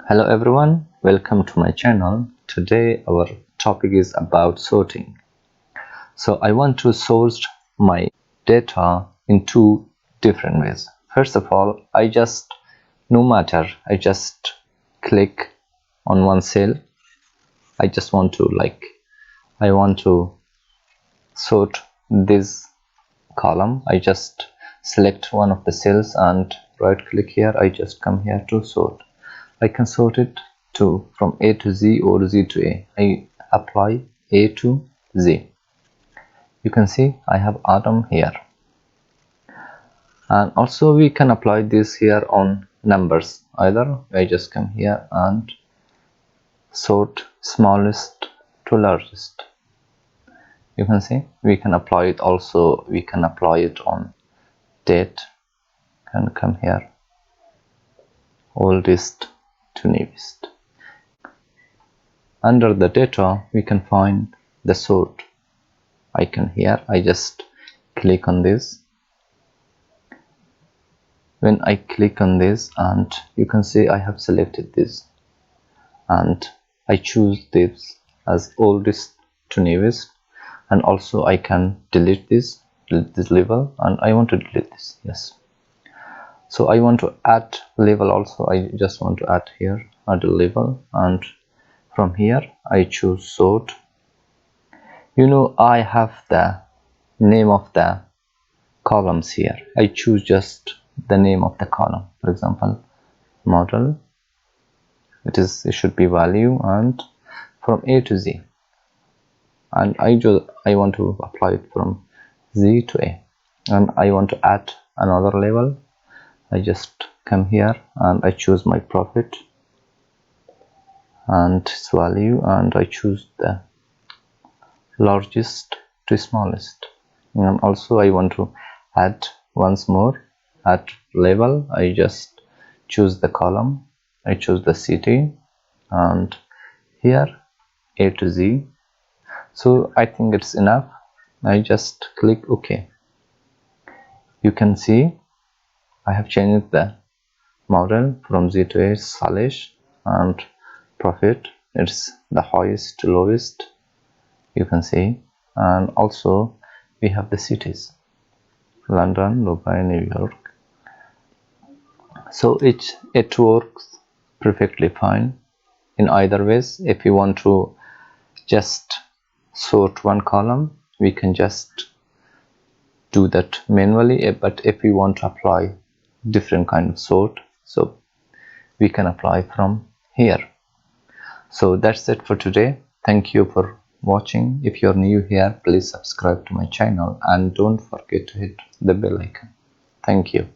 Hello everyone, welcome to my channel. Today our topic is about sorting. So I want to sort my data in two different ways. First of all, I just click on one cell. I want to sort this column. I just select one of the cells and right click here. I just come here to sort. I can sort it from A to Z or Z to A. I apply A to Z. You can see I have atom here. And also we can apply this here on numbers. Either I just come here and sort smallest to largest. You can see we can apply it also. We can apply it on date. Can come here, oldest to newest. Under the data we can find the sort icon here. I just click on this. When I click on this, and you can see I have selected this and I choose this as oldest to newest, and also I can delete this label, and I want to delete this. Yes, so I want to add label also. I just want to add here, add a label, and from here I choose sort. I have the name of the columns here. I choose just the name of the column. For example, model, it should be value, and from A to Z, and I want to apply it from Z to A, and I want to add another label. I just come here and I choose my profit and its value, and I choose the largest to smallest, and also I want to add once more, add label. I just choose the column, I choose the city, and here A to Z. So I think it's enough. I just click OK. You can see I have changed the model from Z to A slash, and profit, it's the highest to lowest. You can see, and also we have the cities: London, Dubai, New York. So it works perfectly fine in either ways. If you want to just sort one column, we can just do that manually, but if we want to apply different kind of sort, so we can apply from here. So that's it for today. Thank you for watching. If you're new here, please subscribe to my channel and don't forget to hit the bell icon. Thank you.